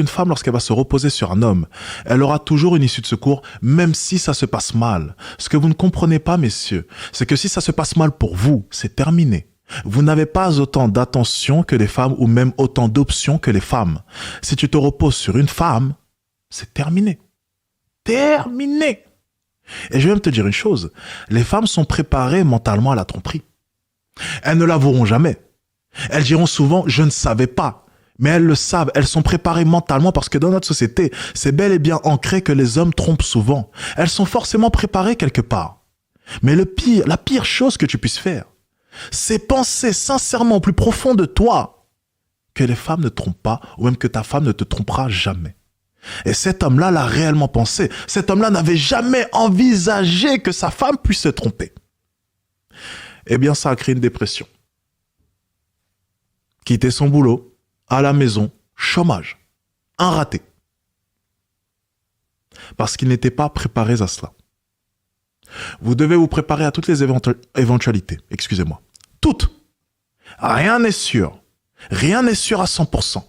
qu'une femme, lorsqu'elle va se reposer sur un homme, elle aura toujours une issue de secours, même si ça se passe mal. Ce que vous ne comprenez pas, messieurs, c'est que si ça se passe mal pour vous, c'est terminé. Vous n'avez pas autant d'attention que les femmes ou même autant d'options que les femmes. Si tu te reposes sur une femme, c'est terminé. Terminé. Et je vais même te dire une chose, les femmes sont préparées mentalement à la tromperie. Elles ne l'avoueront jamais. Elles diront souvent « je ne savais pas ». Mais elles le savent, elles sont préparées mentalement parce que dans notre société, c'est bel et bien ancré que les hommes trompent souvent. Elles sont forcément préparées quelque part. Mais la pire chose que tu puisses faire, c'est penser sincèrement au plus profond de toi que les femmes ne trompent pas ou même que ta femme ne te trompera jamais. Et cet homme-là l'a réellement pensé. Cet homme-là n'avait jamais envisagé que sa femme puisse se tromper. Eh bien, ça a créé une dépression. Quitter son boulot, à la maison, chômage, un raté. Parce qu'ils n'étaient pas préparés à cela. Vous devez vous préparer à toutes les éventualités. Excusez-moi. Toutes. Rien n'est sûr. Rien n'est sûr à 100%.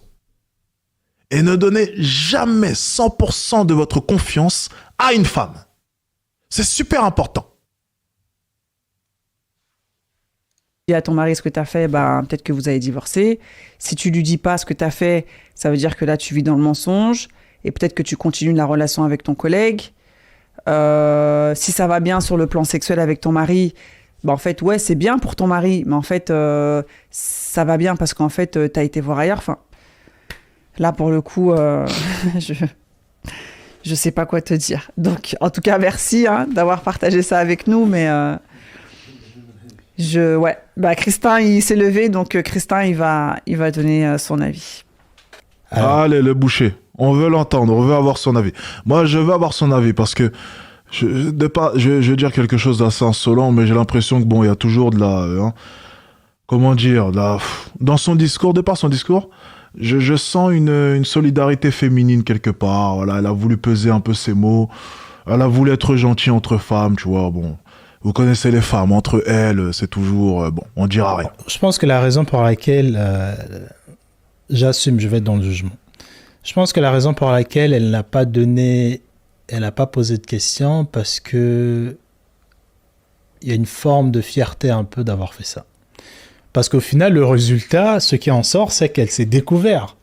Et ne donnez jamais 100% de votre confiance à une femme. C'est super important. Dis à ton mari ce que tu as fait, peut-être que vous avez divorcé. Si tu lui dis pas ce que tu as fait, ça veut dire que là, tu vis dans le mensonge. Et peut-être que tu continues la relation avec ton collègue. Si ça va bien sur le plan sexuel avec ton mari, en fait, ouais, c'est bien pour ton mari. Mais en fait, ça va bien parce qu'en fait, tu as été voir ailleurs. Enfin, là, pour le coup, je sais pas quoi te dire. Donc, en tout cas, merci d'avoir partagé ça avec nous. Mais Christin, il s'est levé. Donc, Christin, il va donner son avis. Allez, le boucher. On veut l'entendre, on veut avoir son avis. Moi, je veux avoir son avis parce que je vais dire quelque chose d'assez insolent, mais j'ai l'impression que il y a toujours de la, dans son discours, de par son discours, je sens une solidarité féminine quelque part. Voilà, elle a voulu peser un peu ses mots. Elle a voulu être gentille entre femmes, tu vois. Bon, vous connaissez les femmes, entre elles, c'est toujours on dira rien. Je pense que la raison pour laquelle j'assume, je vais être dans le jugement. Je pense que la raison pour laquelle elle n'a pas posé de questions, parce que il y a une forme de fierté un peu d'avoir fait ça. Parce qu'au final, le résultat, ce qui en sort, c'est qu'elle s'est découverte.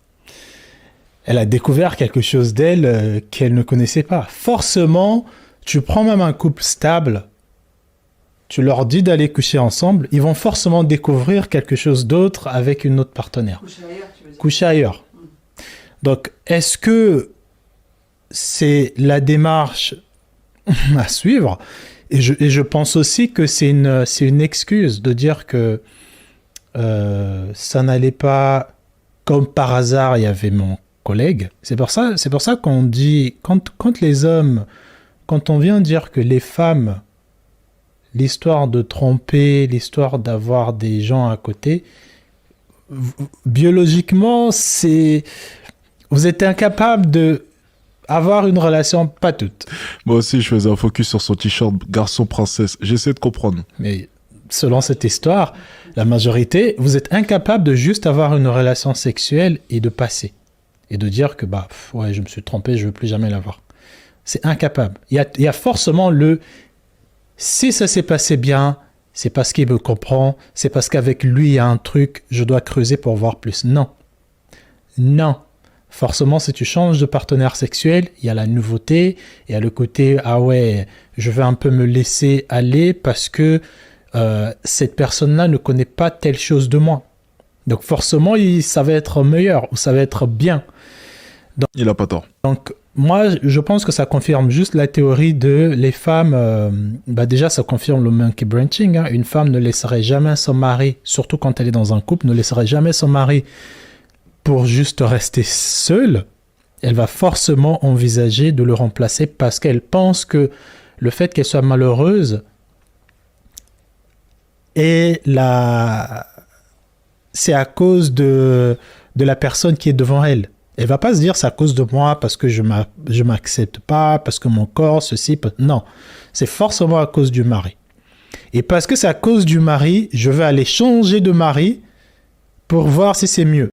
Elle a découvert quelque chose d'elle qu'elle ne connaissait pas. Forcément, tu prends même un couple stable, tu leur dis d'aller coucher ensemble, ils vont forcément découvrir quelque chose d'autre avec une autre partenaire. Coucher ailleurs, tu veux dire. Coucher ailleurs. Donc, est-ce que c'est la démarche à suivre ? Et je pense aussi que c'est une excuse de dire que ça n'allait pas comme par hasard. Il y avait mon collègue. C'est pour ça qu'on dit quand les hommes, quand on vient dire que les femmes, l'histoire de tromper, l'histoire d'avoir des gens à côté, biologiquement, vous êtes incapable de avoir une relation, pas toute. Moi aussi, je faisais un focus sur son t-shirt garçon-princesse. J'essaie de comprendre. Mais selon cette histoire, la majorité, vous êtes incapable de juste avoir une relation sexuelle et de passer. Et de dire que, je me suis trompé, je ne veux plus jamais l'avoir. C'est incapable. Il y a forcément si ça s'est passé bien, c'est parce qu'il me comprend, c'est parce qu'avec lui, il y a un truc, je dois creuser pour voir plus. Non. Forcément, si tu changes de partenaire sexuel, il y a la nouveauté, il y a le côté « Ah ouais, je vais un peu me laisser aller parce que cette personne-là ne connaît pas telle chose de moi. » Donc forcément, ça va être meilleur ou ça va être bien. Il n'a pas tort. Donc moi, je pense que ça confirme juste la théorie de les femmes. Déjà, ça confirme le monkey branching. Une femme ne laisserait jamais son mari, surtout quand elle est dans un couple, ne laisserait jamais son mari pour juste rester seule. Elle va forcément envisager de le remplacer parce qu'elle pense que le fait qu'elle soit malheureuse c'est à cause de la personne qui est devant elle. Elle va pas se dire c'est à cause de moi parce que je m'accepte pas, parce que mon corps, ceci. Non, c'est forcément à cause du mari. Et parce que c'est à cause du mari, je vais aller changer de mari pour voir si c'est mieux.